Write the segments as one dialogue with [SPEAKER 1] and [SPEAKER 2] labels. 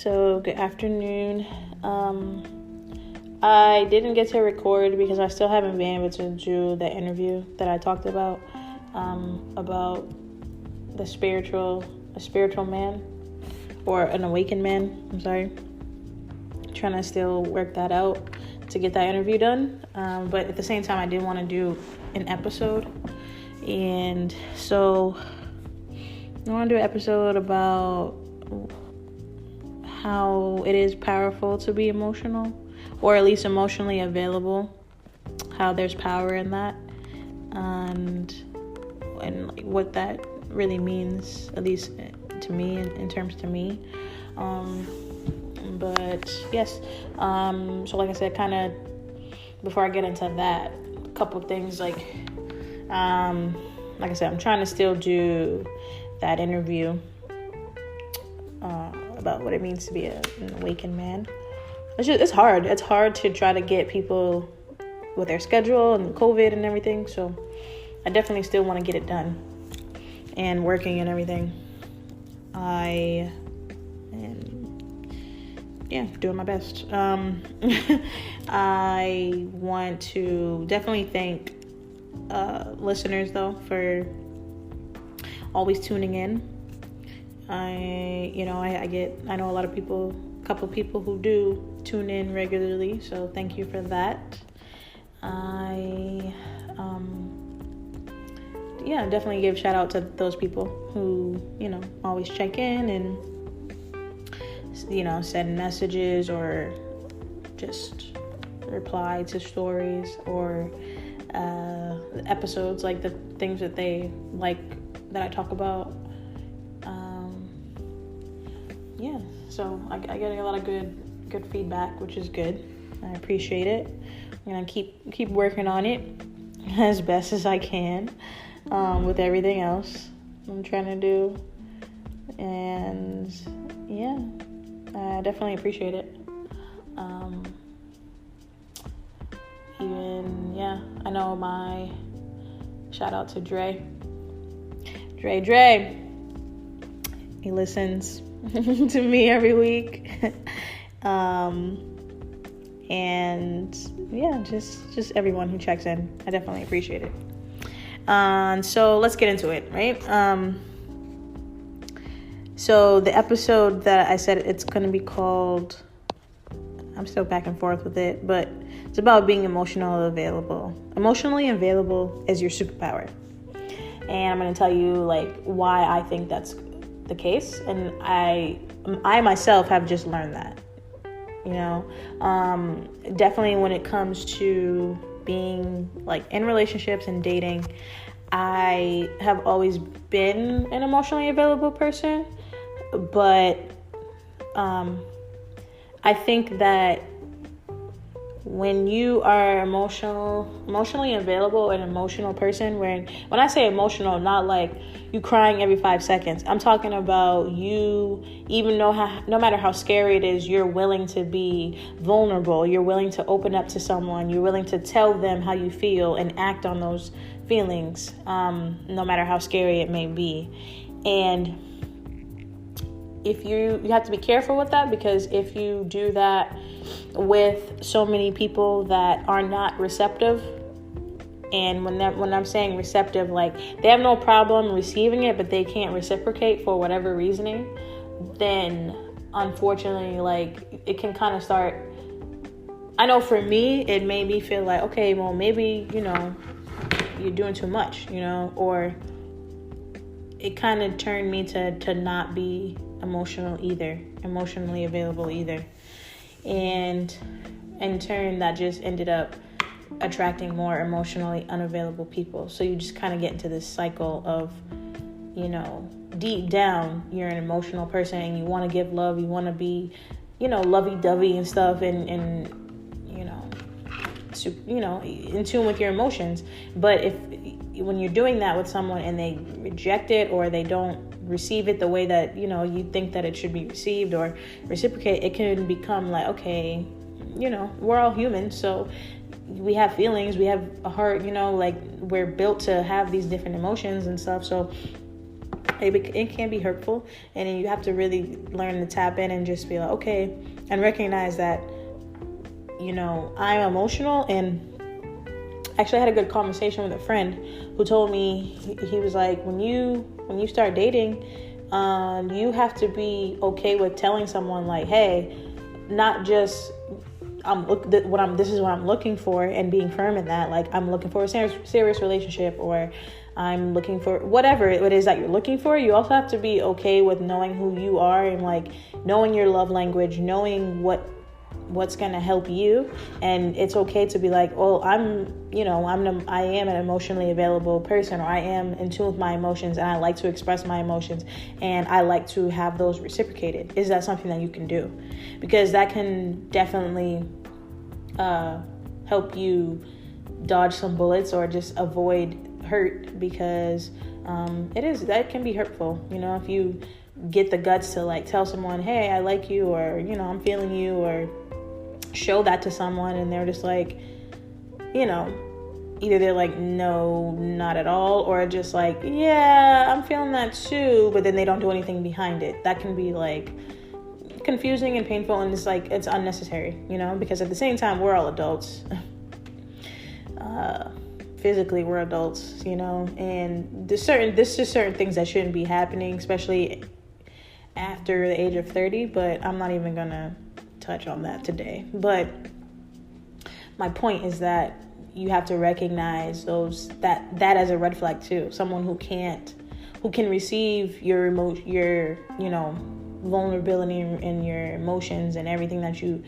[SPEAKER 1] So good afternoon. I didn't get to record because I still haven't been able to do the interview that I talked about a spiritual man, or an awakened man. I'm sorry. Trying to still work that out to get that interview done. But at the same time, I did want to do an episode. And so I want to do an episode about how it is powerful to be emotional, or at least emotionally available, how there's power in that, and like what that really means, at least to me, in terms to me. But yes, so like I said, kind of before I get into that, a couple things like I said, I'm trying to still do that interview about what it means to be an awakened man. It's hard. It's hard to try to get people with their schedule and COVID and everything. So I definitely still want to get it done and working and everything. I am, doing my best. I want to definitely thank listeners though for always tuning in. I know a couple people who do tune in regularly, so thank you for that. I definitely give shout out to those people who, always check in and, send messages or just reply to stories or episodes, like the things that they like that I talk about. So I get a lot of good feedback, which is good. I appreciate it. I'm gonna keep working on it as best as I can with everything else I'm trying to do, and I definitely appreciate it. I know my shout out to Dre. He listens to me every week. And just everyone who checks in. I definitely appreciate it. So let's get into it, right? So the episode that I said it's going to be called, I'm still back and forth with it, but it's about being emotionally available. Emotionally available is your superpower. And I'm going to tell you why I think that's the case. And I myself have just learned that, definitely when it comes to being in relationships and dating, I have always been an emotionally available person, but I think that when you are emotionally available, an emotional person, when I say emotional, not like you crying every 5 seconds. I'm talking about you, even no matter how scary it is, you're willing to be vulnerable. You're willing to open up to someone. You're willing to tell them how you feel and act on those feelings, no matter how scary it may be. And if you have to be careful with that, because if you do that with so many people that are not receptive, and when I'm saying receptive, they have no problem receiving it, but they can't reciprocate for whatever reasoning, then unfortunately, it can kind of start. I know for me, it made me feel like, okay, well, maybe, you're doing too much, or it kind of turned me to not be emotionally available either. And in turn, that just ended up attracting more emotionally unavailable people. So you just kind of get into this cycle of, deep down, you're an emotional person and you want to give love, you want to be, lovey-dovey and stuff, and in tune with your emotions. But when you're doing that with someone and they reject it, or they don't receive it the way that you think that it should be received or reciprocate, it can become okay, we're all human, so we have feelings, we have a heart, we're built to have these different emotions and stuff. So it can be hurtful, and then you have to really learn to tap in and just be like, okay, and recognize that, I'm emotional. And actually, I had a good conversation with a friend who told me, he was like, when you start dating, you have to be okay with telling someone like, hey, not just this is what I'm looking for, and being firm in that. Like, I'm looking for a serious relationship, or I'm looking for whatever it is that you're looking for. You also have to be okay with knowing who you are, and like knowing your love language, knowing what's going to help you. And it's okay to be like, oh, I am an emotionally available person, or I am in tune with my emotions, and I like to express my emotions, and I like to have those reciprocated. Is that something that you can do? Because that can definitely help you dodge some bullets, or just avoid hurt, because that can be hurtful. If you get the guts to like tell someone, hey, I like you, or I'm feeling you, or show that to someone, and they're just like, either they're like, no, not at all, or just like, yeah, I'm feeling that too, but then they don't do anything behind it. That can be like confusing and painful, and it's like, it's unnecessary, because at the same time, we're all adults. Physically, we're adults, and there's just certain things that shouldn't be happening, especially after the age of 30, but I'm not even gonna touch on that today. But my point is that you have to recognize that as a red flag too. Someone who can receive your vulnerability and your emotions and everything that you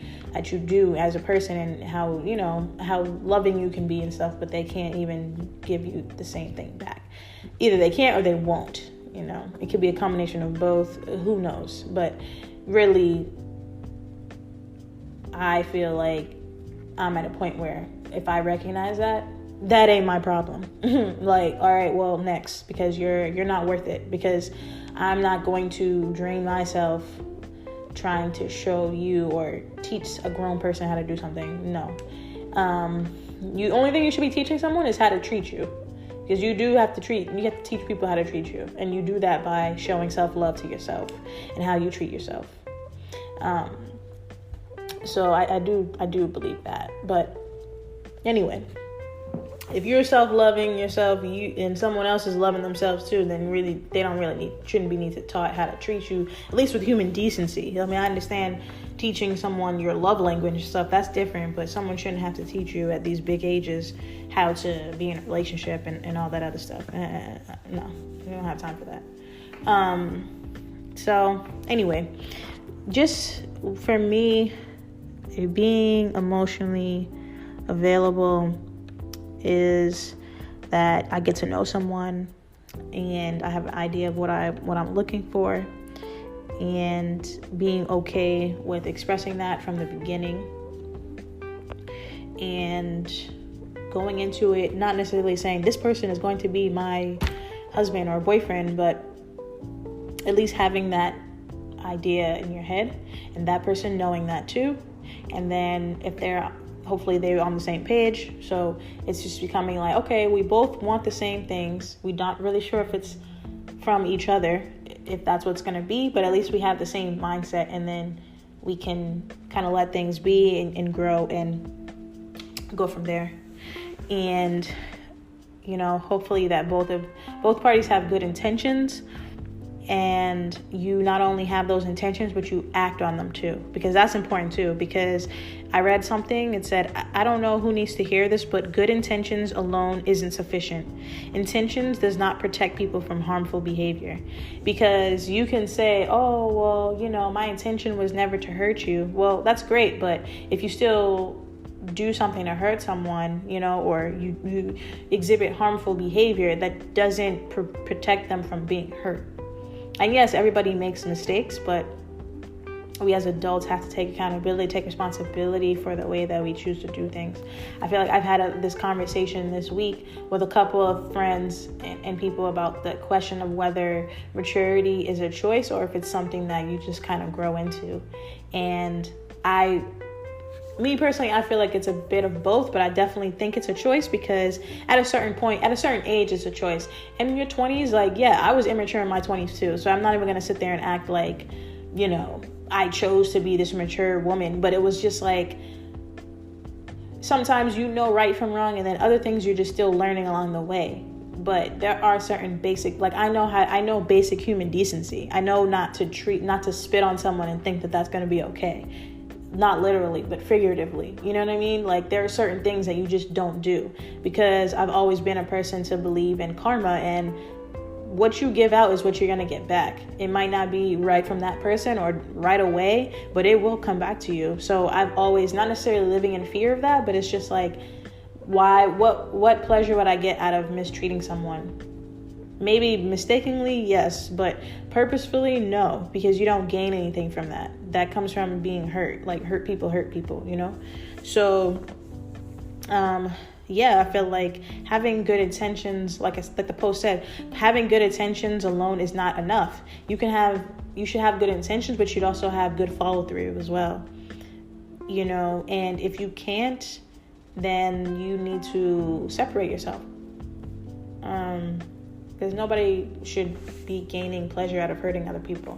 [SPEAKER 1] do as a person, and how loving you can be and stuff, but they can't even give you the same thing back. Either they can't or they won't. It could be a combination of both. Who knows? But really, I feel like I'm at a point where if I recognize that ain't my problem. Like, all right, well, next, because you're not worth it, because I'm not going to drain myself trying to show you or teach a grown person how to do something. No. The only thing you should be teaching someone is how to treat you, because you have to teach people how to treat you, and you do that by showing self-love to yourself and how you treat yourself. So I do believe that. But anyway, if you're self-loving yourself, and someone else is loving themselves too, then really they shouldn't be taught how to treat you, at least with human decency. I mean, I understand teaching someone your love language and stuff, that's different, but someone shouldn't have to teach you at these big ages how to be in a relationship and all that other stuff. No, we don't have time for that. So anyway, just for me, being emotionally available is that I get to know someone, and I have an idea of what I'm looking for, and being okay with expressing that from the beginning, and going into it not necessarily saying this person is going to be my husband or boyfriend, but at least having that idea in your head, and that person knowing that too. And then if hopefully they're on the same page. So it's just becoming like, okay, we both want the same things. We're not really sure if it's from each other, if that's what's going to be, but at least we have the same mindset, and then we can kind of let things be and grow and go from there. And, hopefully that both parties have good intentions, and you not only have those intentions, but you act on them too, because that's important too. Because I read something, it said, I don't know who needs to hear this, but good intentions alone isn't sufficient. Intentions does not protect people from harmful behavior. Because you can say, oh, well, my intention was never to hurt you. Well, that's great, but if you still do something to hurt someone, or you exhibit harmful behavior, that doesn't protect them from being hurt. And yes, everybody makes mistakes, but we as adults have to take accountability, take responsibility for the way that we choose to do things. I feel like I've had this conversation this week with a couple of friends and people about the question of whether maturity is a choice or if it's something that you just kind of grow into. And I me personally, I feel like it's a bit of both, but I definitely think it's a choice, because at a certain point, at a certain age, it's a choice. And in your 20s, like, yeah, I was immature in my 20s too. So I'm not even going to sit there and act like, I chose to be this mature woman. But it was just like, sometimes right from wrong, and then other things you're just still learning along the way. But there are certain basic, like, I know basic human decency. I know not to spit on someone and think that that's going to be okay. Not literally, but figuratively. You know what I mean? Like, there are certain things that you just don't do, because I've always been a person to believe in karma, and what you give out is what you're going to get back. It might not be right from that person or right away, but it will come back to you. So I've always, not necessarily living in fear of that, but it's just like, what pleasure would I get out of mistreating someone? Maybe mistakenly, yes, but purposefully, no, because you don't gain anything from that. That comes from being hurt. Like, hurt people, So, I feel like having good intentions, like the post said, having good intentions alone is not enough. You should have good intentions, but you'd also have good follow through as well. And if you can't, then you need to separate yourself. Because nobody should be gaining pleasure out of hurting other people.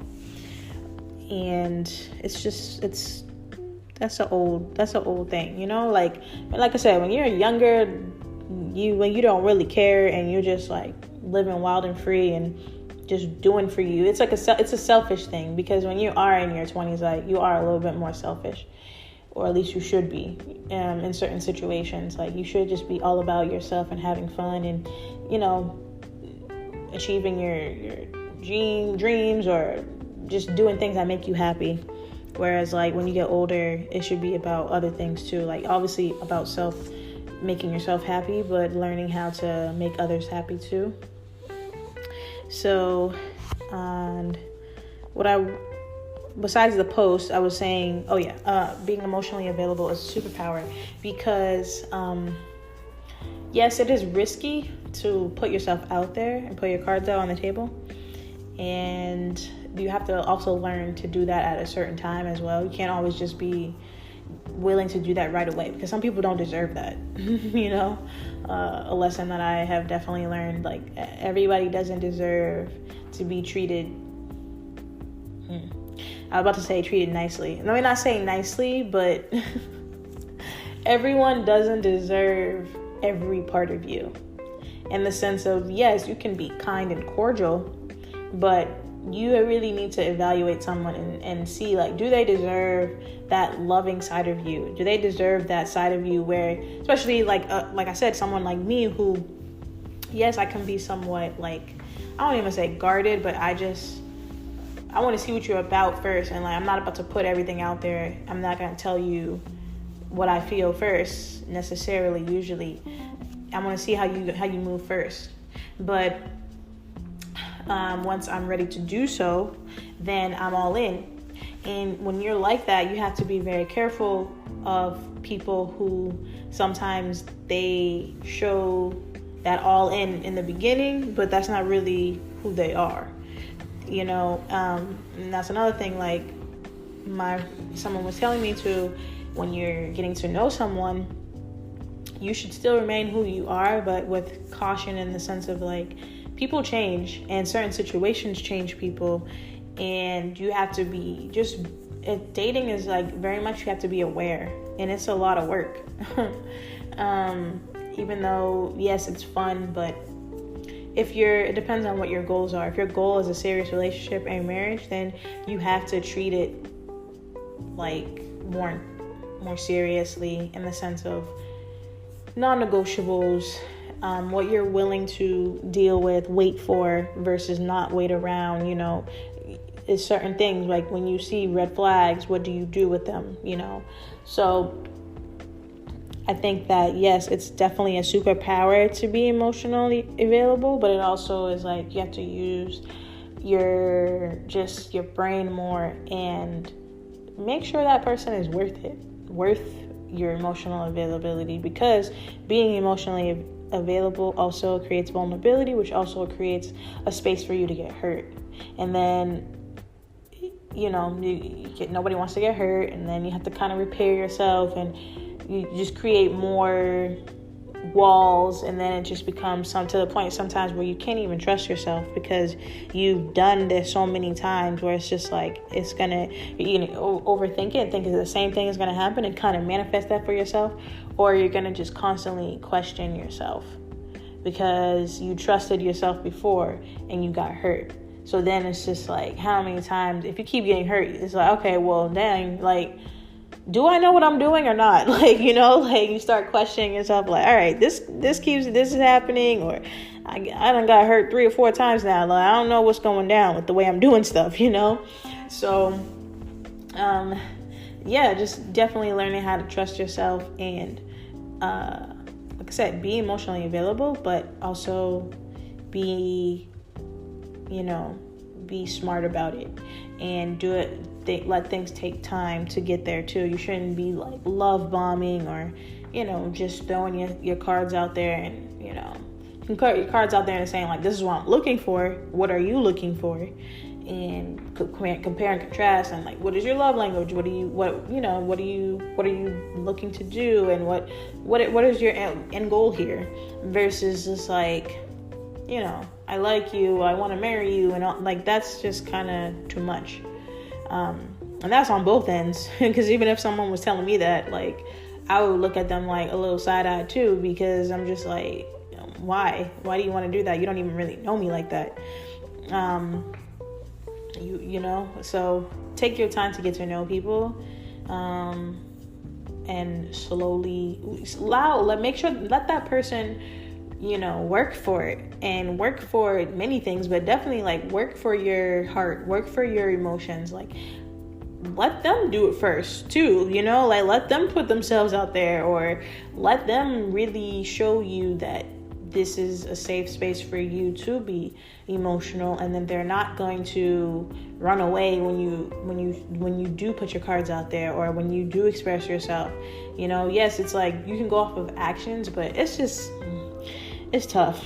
[SPEAKER 1] And that's an old thing, like I said, when you're younger, when you don't really care and you're just like living wild and free and just doing for you, it's a selfish thing, because when you are in your 20s, like, you are a little bit more selfish, or at least you should be, in certain situations. Like, you should just be all about yourself and having fun and, achieving your dreams, or just doing things that make you happy. Whereas, like, when you get older, it should be about other things too. Like, obviously about making yourself happy, but learning how to make others happy too. So, and besides the post, I was saying, being emotionally available is a superpower, because, yes, it is risky to put yourself out there and put your cards out on the table. And you have to also learn to do that at a certain time as well. You can't always just be willing to do that right away, because some people don't deserve that. A lesson that I have definitely learned, like, everybody doesn't deserve to be treated. I was about to say treated nicely. Let me not say nicely, but everyone doesn't deserve every part of you. In the sense of, yes, you can be kind and cordial, but you really need to evaluate someone and see, like, do they deserve that loving side of you? Do they deserve that side of you where, especially like I said, someone like me who, yes, I can be somewhat, like, I don't even say guarded, but I want to see what you're about first. And, like, I'm not about to put everything out there. I'm not going to tell you what I feel first, necessarily, usually. I want to see how you move first. But once I'm ready to do so, then I'm all in. And when you're like that, you have to be very careful of people who sometimes they show that all in the beginning, but that's not really who they are. And that's another thing, like, someone was telling me to, when you're getting to know someone, you should still remain who you are, but with caution, in the sense of, like, people change and certain situations change people, and you have to be dating is, like, very much, you have to be aware, and it's a lot of work. Even though, yes, it's fun, but it depends on what your goals are. If your goal is a serious relationship and marriage, then you have to treat it, like, more seriously, in the sense of non-negotiables, what you're willing to deal with, wait for, versus not wait around. Is certain things, like, when you see red flags, what do you do with them? So I think that, yes, it's definitely a superpower to be emotionally available, but it also is, like, you have to use your brain more and make sure that person is worth your emotional availability, because being emotionally available also creates vulnerability, which also creates a space for you to get hurt. And then nobody wants to get hurt, and then you have to kind of repair yourself, and you just create more walls, and then it just becomes to the point sometimes where you can't even trust yourself because you've done this so many times where it's just like it's gonna overthink it, think the same thing is gonna happen, and kind of manifest that for yourself, or you're gonna just constantly question yourself because you trusted yourself before and you got hurt. So then it's just like, how many times, if you keep getting hurt, it's like, okay, well, dang, like, do I know what I'm doing or not? Like, you start questioning yourself, like, all right, this is happening, or I done got hurt 3 or 4 times now. Like, I don't know what's going down with the way I'm doing stuff, So, just definitely learning how to trust yourself and, like I said, be emotionally available, but also be smart about it and do it. Let things take time to get there too. You shouldn't be like love bombing or, just throwing your cards out there and, your cards out there and saying like, this is what I'm looking for. What are you looking for? And compare and contrast, and like, what is your love language? What are you looking to do? And what is your end goal here? Versus just like, I like you, I want to marry you, and all, like, that's just kind of too much. And that's on both ends, because even if someone was telling me that, like, I would look at them like a little side-eyed too, because I'm just like, why do you want to do that? You don't even really know me like that. So take your time to get to know people, and slowly let that person work for it, and work for many things, but definitely like work for your heart, work for your emotions. Like, let them do it first too, like let them put themselves out there, or let them really show you that this is a safe space for you to be emotional, and then they're not going to run away when you do put your cards out there, or when you do express yourself. Yes, it's like you can go off of actions, but it's tough.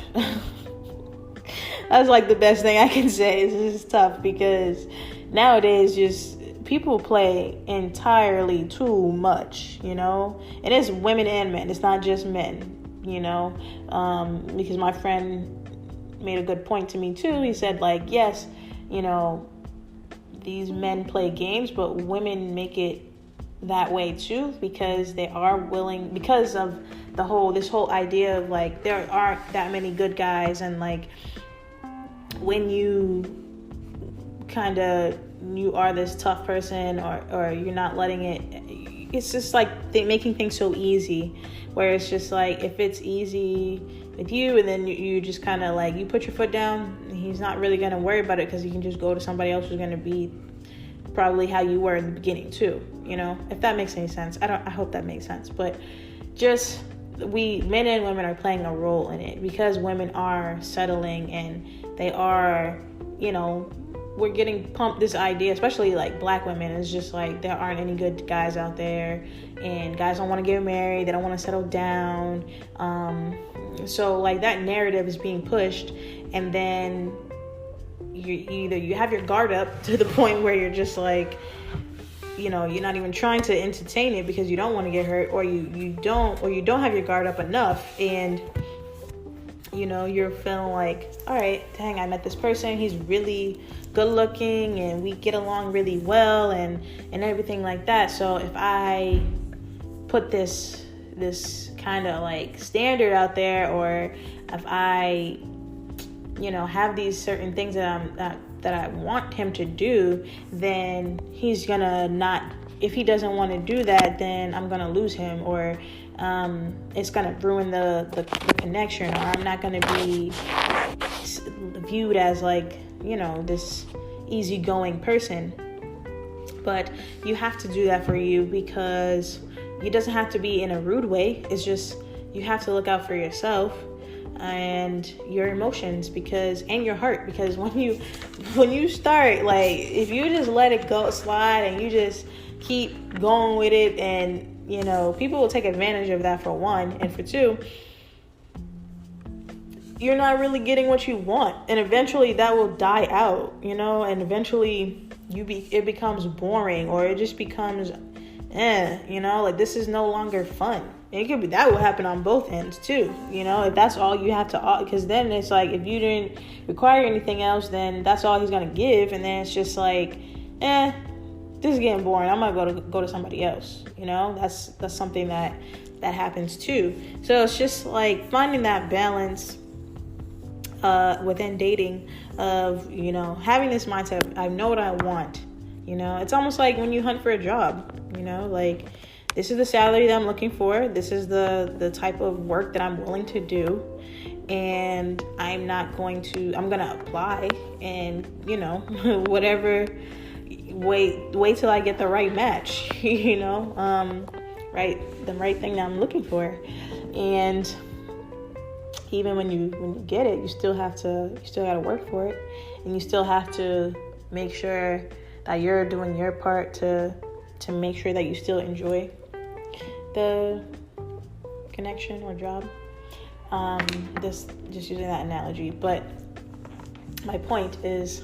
[SPEAKER 1] That's like the best thing I can say. It's just tough because nowadays just people play entirely too much, and it's women and men. It's not just men, because my friend made a good point to me too. He said like, yes, these men play games, but women make it that way too, because they are willing, because of this whole idea of like, there aren't that many good guys, and like when you are this tough person, or you're not letting it's just like making things so easy, where it's just like, if it's easy with you, and then you just kind of like, you put your foot down, he's not really going to worry about it, because he can just go to somebody else who's going to be probably how you were in the beginning too, if that makes any sense. I hope that makes sense. But just, men and women are playing a role in it, because women are settling, and they are, we're getting pumped this idea, especially like black women. It's just like, there aren't any good guys out there, and guys don't want to get married, they don't want to settle down. So like that narrative is being pushed, and then you have your guard up to the point where you're just like, you're not even trying to entertain it because you don't want to get hurt, or you don't have your guard up enough, and you're feeling like, all right, dang, I met this person, he's really good looking, and we get along really well, and everything like that. So if I put this kind of like standard out there, or if I have these certain things that I want him to do, then he's gonna not. If he doesn't want to do that, then I'm gonna lose him, or it's gonna ruin the connection, or I'm not gonna be viewed as like, this easygoing person. But you have to do that for you, because it doesn't have to be in a rude way. It's just, you have to look out for yourself and your emotions, and your heart, because when you start, like, if you just let it go slide, and you just keep going with it, and people will take advantage of that, for one, and for two, you're not really getting what you want, and eventually that will die out, and eventually it becomes boring, or it just becomes like this is no longer fun. It could be that will happen on both ends too, if that's all you have to, because then it's like if you didn't require anything else, then that's all he's gonna give, and then it's just like, this is getting boring. I'm gonna go to somebody else. That's something that happens too. So it's just like finding that balance within dating of having this mindset of, I know what I want. It's almost like when you hunt for a job. Like, this is the salary that I'm looking for. This is the type of work that I'm willing to do. And I'm going to apply and, whatever, wait till I get the right match, the right thing that I'm looking for. And even when you get it, you still got to work for it. And you still have to make sure that you're doing your part to make sure that you still enjoy the connection or job. Just using that analogy. But my point is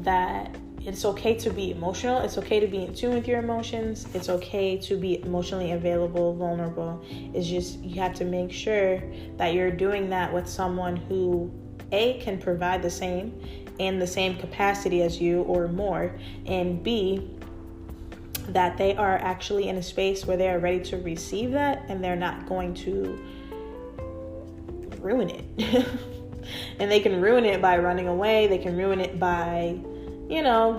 [SPEAKER 1] that it's okay to be emotional. It's okay to be in tune with your emotions. It's okay to be emotionally available, vulnerable. It's just you have to make sure that you're doing that with someone who A, can provide the same in the same capacity as you or more, and B, that they are actually in a space where they are ready to receive that and they're not going to ruin it. And they can ruin it by running away. They can ruin it by,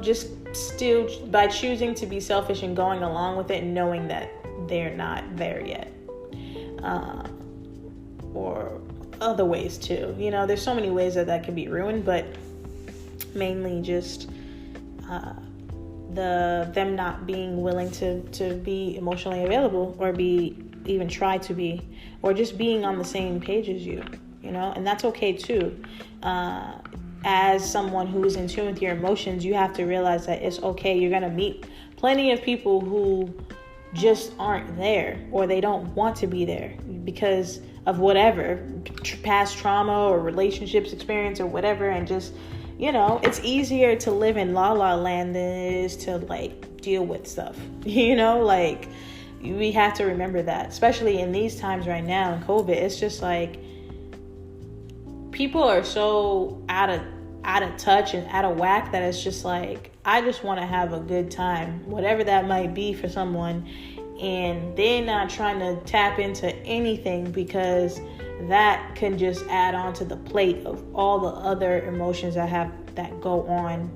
[SPEAKER 1] just still by choosing to be selfish and going along with it, knowing that they're not there yet. Or other ways too. There's so many ways that can be ruined, but mainly just them not being willing to be emotionally available, or even try to be, or just being on the same page as you, and that's okay too. As someone who is in tune with your emotions, you have to realize that it's okay. You're going to meet plenty of people who just aren't there, or they don't want to be there because of whatever, past trauma or relationships experience or whatever, and just, it's easier to live in la la land than it is to deal with stuff, we have to remember that, especially in these times right now in COVID. It's just like people are so out of touch and out of whack that it's just like, I just want to have a good time, whatever that might be for someone, and they're not trying to tap into anything, because that can just add on to the plate of all the other emotions that go on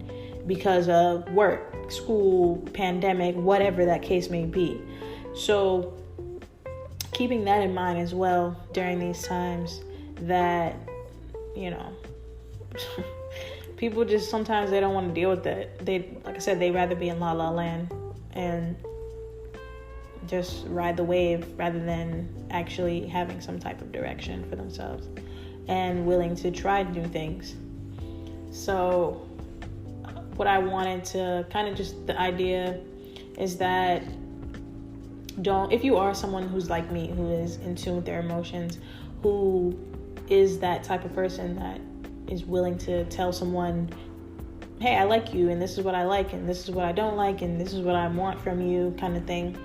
[SPEAKER 1] because of work, school, pandemic, whatever that case may be. So keeping that in mind as well during these times, that people just sometimes they don't want to deal with that. They, like I said, they'd rather be in la la land and just ride the wave rather than actually having some type of direction for themselves and willing to try new things. So what I wanted to kind of just, the idea is that if you are someone who's like me, who is in tune with their emotions, who is that type of person that is willing to tell someone, hey, I like you, and this is what I like, and this is what I don't like, and this is what I want from you, kind of thing.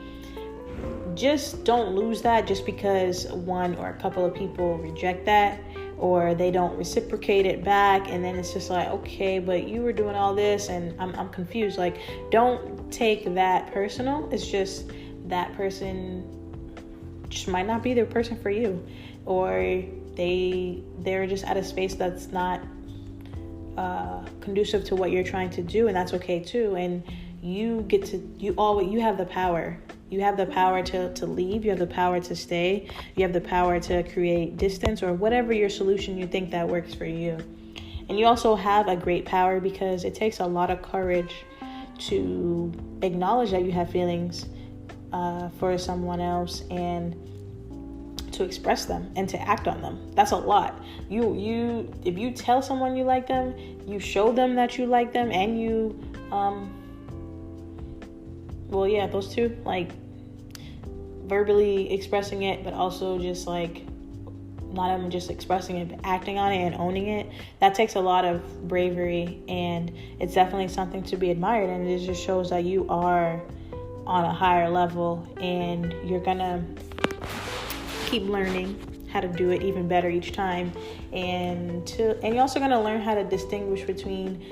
[SPEAKER 1] Just don't lose that just because one or a couple of people reject that, or they don't reciprocate it back, and then it's just like, okay, but you were doing all this and I'm confused. Like, don't take that personal. It's just that person just might not be the person for you, or they're just at a space that's not conducive to what you're trying to do, and that's okay too. And you have the power. You have the power to leave. You have the power to stay. You have the power to create distance, or whatever your solution you think that works for you. And you also have a great power, because it takes a lot of courage to acknowledge that you have feelings for someone else, and to express them and to act on them. That's a lot. If you tell someone you like them, you show them that you like them, and you those two, like verbally expressing it, but also just like not even just expressing it, but acting on it and owning it, that takes a lot of bravery, and it's definitely something to be admired. And it just shows that you are on a higher level, and you're gonna keep learning how to do it even better each time. And you're also gonna learn how to distinguish between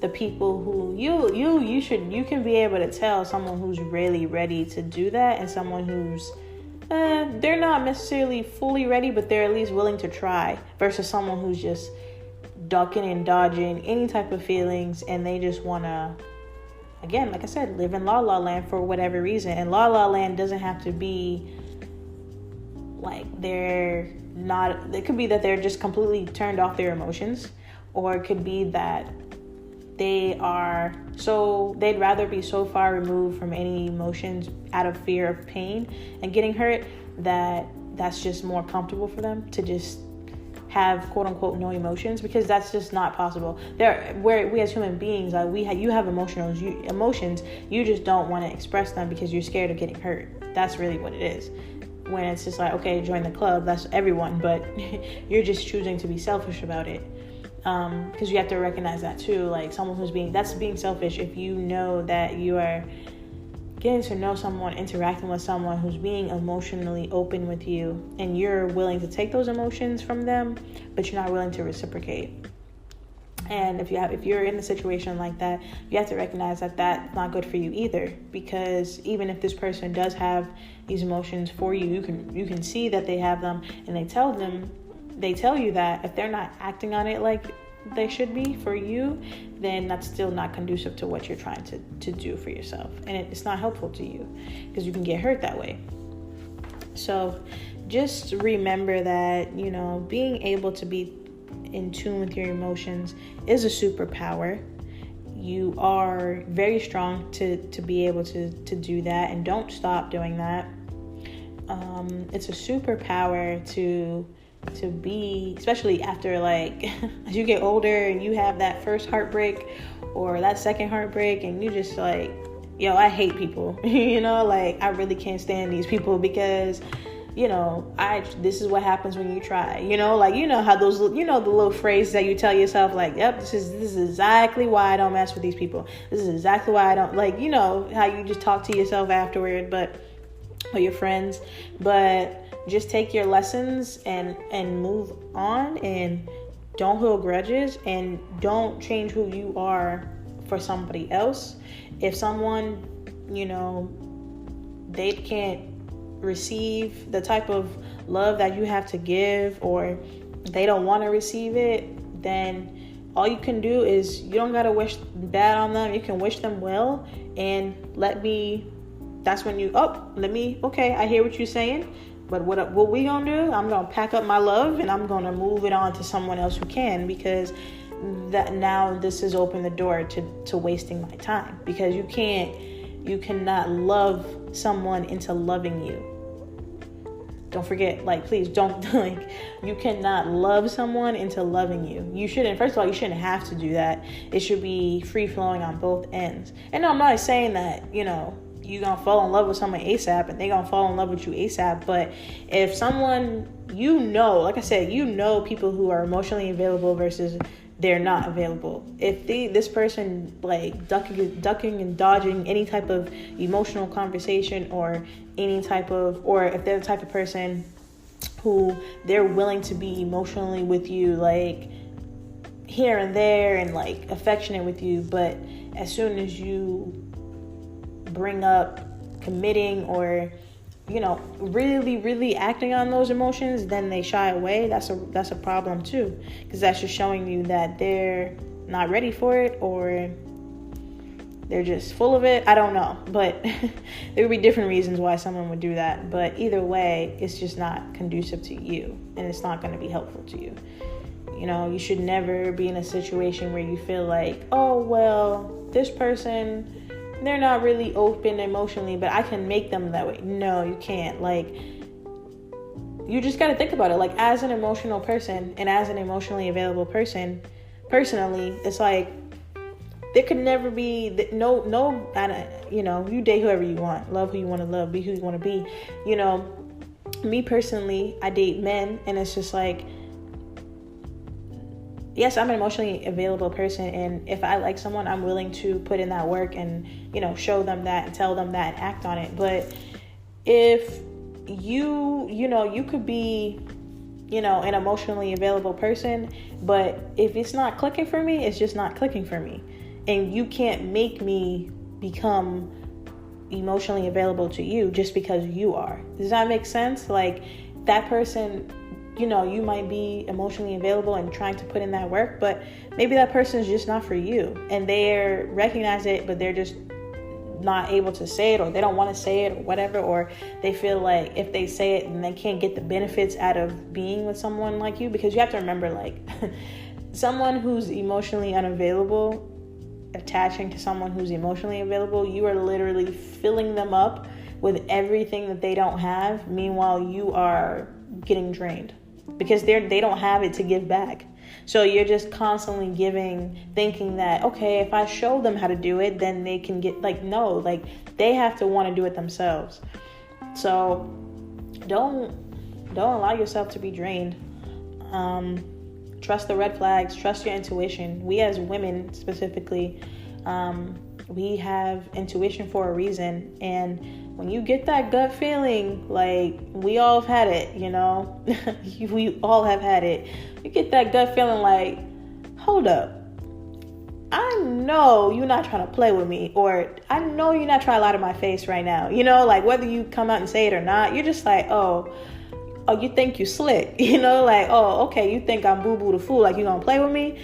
[SPEAKER 1] the people who you can be able to tell someone who's really ready to do that, and someone who's they're not necessarily fully ready, but they're at least willing to try, versus someone who's just ducking and dodging any type of feelings, and they just want to, again, like I said, live in la la land for whatever reason. And la la land doesn't have to be like it could be that they're just completely turned off their emotions, or it could be that they'd rather be so far removed from any emotions out of fear of pain and getting hurt, that's just more comfortable for them to just have quote unquote no emotions, because that's just not possible. We as human beings, you have emotions, you just don't want to express them because you're scared of getting hurt. That's really what it is. When it's just like, okay, join the club, that's everyone, but you're just choosing to be selfish about it. Because you have to recognize that too, like someone that's being selfish. If you know that you are getting to know someone, interacting with someone who's being emotionally open with you, and you're willing to take those emotions from them, but you're not willing to reciprocate. And if you're in a situation like that, you have to recognize that that's not good for you either, because even if this person does have these emotions for you, you can see that they have them, and they tell you that if they're not acting on it like they should be for you, then that's still not conducive to what you're trying to do for yourself. And it's not helpful to you, because you can get hurt that way. So just remember that, being able to be in tune with your emotions is a superpower. You are very strong to be able to do that, and don't stop doing that. It's a superpower to be, especially after, like, as you get older and you have that first heartbreak or that second heartbreak, and you just like, I hate people, like I really can't stand these people, because this is what happens when you try, how those, the little phrase that you tell yourself, like, yep, this is exactly why I don't mess with these people. This is exactly why I don't, like, how you just talk to yourself afterward, or your friends, but just take your lessons and move on, and don't hold grudges, and don't change who you are for somebody else. If someone, they can't receive the type of love that you have to give, or they don't want to receive it, then all you can do is, you don't got to wish bad on them. You can wish them well, and that's when okay, I hear what you're saying, but what we gonna do, I'm gonna pack up my love, and I'm gonna move it on to someone else who can, because that now this has opened the door to wasting my time, because you cannot love someone into loving you. Don't forget, please don't, you cannot love someone into loving you. You shouldn't, first of all, you shouldn't have to do that. It should be free flowing on both ends. And no, I'm not saying that, you're going to fall in love with someone ASAP and they're going to fall in love with you ASAP. But if someone, like I said, people who are emotionally available versus they're not available. If this person, like, ducking and dodging any type of emotional conversation, or if they're the type of person who they're willing to be emotionally with you, like, here and there, and like affectionate with you, but as soon as you bring up committing or really, really acting on those emotions, then they shy away. That's a problem too, because that's just showing you that they're not ready for it, or they're just full of it. I don't know, but there would be different reasons why someone would do that. But either way, it's just not conducive to you, and it's not going to be helpful to you. You should never be in a situation where you feel like, oh, well, this person, they're not really open emotionally, but I can make them that way. No, you can't. Like, you just got to think about it. Like, as an emotional person and as an emotionally available person, personally, it's like, there could never be you date whoever you want, love who you want to love, be who you want to be. me personally, I date men, and it's just like, yes, I'm an emotionally available person, and if I like someone, I'm willing to put in that work and, show them that and tell them that and act on it. But if you could be, an emotionally available person, but if it's not clicking for me, it's just not clicking for me. And you can't make me become emotionally available to you just because you are. Does that make sense? Like, that person, you might be emotionally available and trying to put in that work, but maybe that person is just not for you, and they recognize it, but they're just not able to say it, or they don't want to say it, or whatever, or they feel like if they say it, then they can't get the benefits out of being with someone like you. Because you have to remember, like, someone who's emotionally unavailable, attaching to someone who's emotionally available, you are literally filling them up with everything that they don't have. Meanwhile, you are getting drained because they don't have it to give back. So you're just constantly giving, thinking that, okay, if I show them how to do it, then they can get, no, they have to want to do it themselves. So don't allow yourself to be drained. Trust the red flags, trust your intuition. We as women specifically, we have intuition for a reason. And when you get that gut feeling, we all have had it, we all have had it. You get that gut feeling like, hold up, I know you're not trying to play with me, or I know you're not trying to lie to my face right now. Whether you come out and say it or not, you're just like, oh, you think you slick, oh, okay, you think I'm boo-boo the fool, you gonna play with me?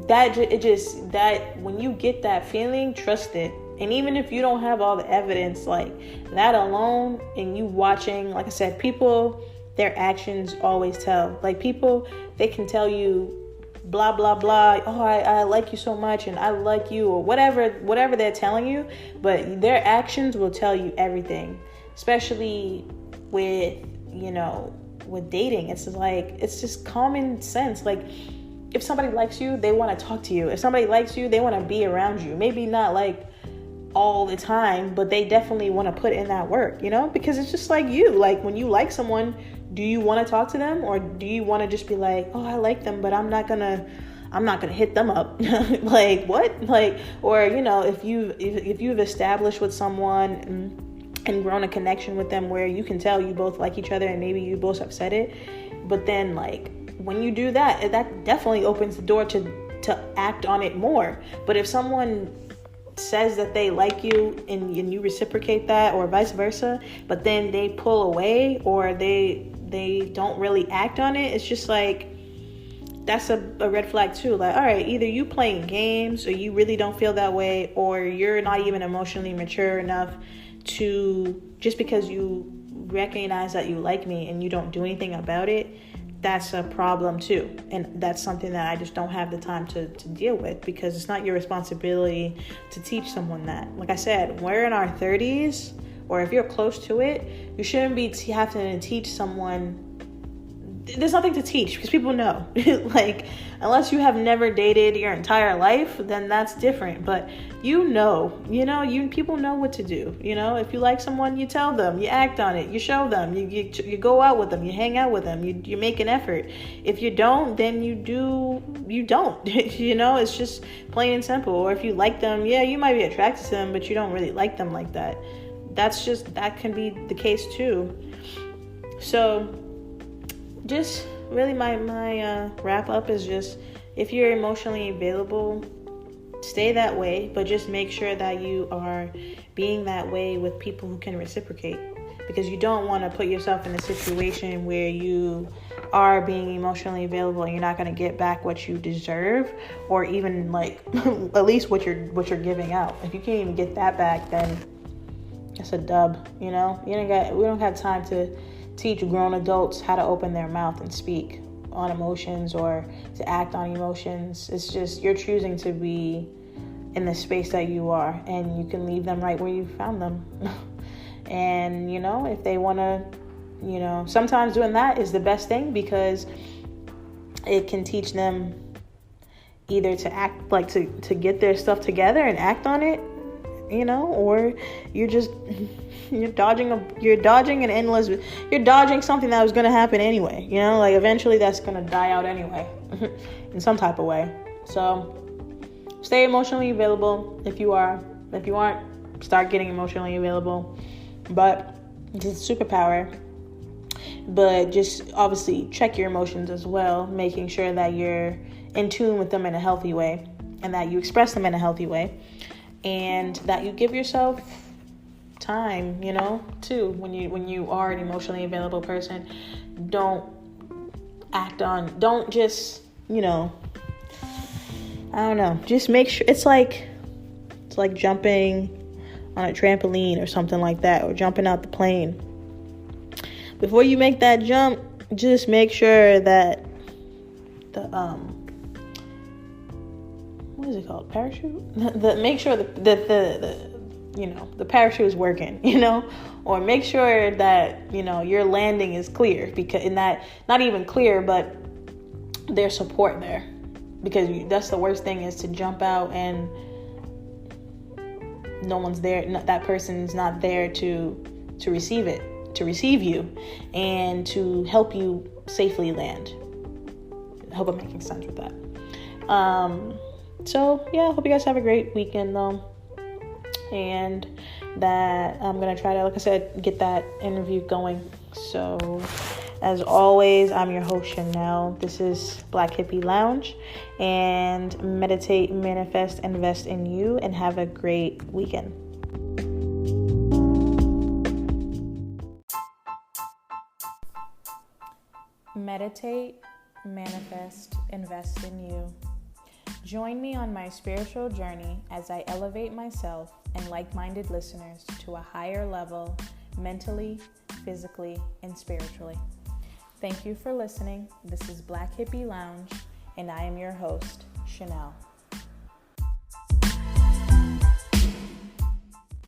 [SPEAKER 1] That when you get that feeling, trust it. And even if you don't have all the evidence, that alone, and you watching, like I said, people, their actions always tell. People, they can tell you blah, blah, blah. Oh, I like you so much, and I like you, or whatever they're telling you. But their actions will tell you everything, especially with dating. It's just common sense. If somebody likes you, they want to talk to you. If somebody likes you, they want to be around you. Maybe not all the time, but they definitely want to put in that work, because it's just like you. When you like someone, do you want to talk to them, or do you want to just be like, oh, I like them, but I'm not gonna hit them up? What? Or if you've established with someone and grown a connection with them where you can tell you both like each other, and maybe you both have said it, but then when you do that, that definitely opens the door to act on it more. But if someone says that they like you and you reciprocate that, or vice versa, but then they pull away, or they don't really act on it, it's just that's a red flag too. All right, either you playing games, or you really don't feel that way, or you're not even emotionally mature enough to, just because you recognize that you like me and you don't do anything about it, that's a problem too. And that's something that I just don't have the time to deal with, because it's not your responsibility to teach someone that. Like I said, we're in our 30s, or if you're close to it, you shouldn't be having to teach someone. There's nothing to teach, because people know. Unless you have never dated your entire life, then that's different. But people know what to do. If you like someone, you tell them, you act on it, you show them, you go out with them, you hang out with them, you make an effort. If you don't, then you don't. It's just plain and simple. Or if you like them, yeah, you might be attracted to them, but you don't really like them like that. That can be the case too. So just really my wrap up is just, if you're emotionally available, stay that way, but just make sure that you are being that way with people who can reciprocate, because you don't want to put yourself in a situation where you are being emotionally available and you're not going to get back what you deserve, or even at least what you're giving out. If you can't even get that back, then it's a dub. We don't have time to teach grown adults how to open their mouth and speak on emotions, or to act on emotions. It's just, you're choosing to be in the space that you are, and you can leave them right where you found them. And if they want to, sometimes doing that is the best thing, because it can teach them either to act, to get their stuff together and act on it, or you're just you're dodging something that was going to happen anyway. Like eventually that's going to die out anyway in some type of way. So stay emotionally available if you are. If you aren't, start getting emotionally available. But it's a superpower. But just obviously check your emotions as well, making sure that you're in tune with them in a healthy way, and that you express them in a healthy way, and that you give yourself time, too. When you are an emotionally available person, don't just, just make sure it's like jumping on a trampoline or something like that, or jumping out the plane. Before you make that jump, just make sure that the what is it called? Parachute? Make sure the parachute is working, or make sure that, your landing is clear, because in that, not even clear, but there's support there, because that's the worst thing, is to jump out and no one's there. That person's not there to receive you and to help you safely land. I hope I'm making sense with that. So yeah, I hope you guys have a great weekend though. And that I'm going to try to, like I said, get that interview going. So as always, I'm your host, Chanel. This is Black Hippie Lounge. And meditate, manifest, invest in you, and have a great weekend. Meditate, manifest, invest in you. Join me on my spiritual journey as I elevate myself and like-minded listeners to a higher level, mentally, physically, and spiritually. Thank you for listening. This is Black Hippie Lounge, and I am your host, Chanel.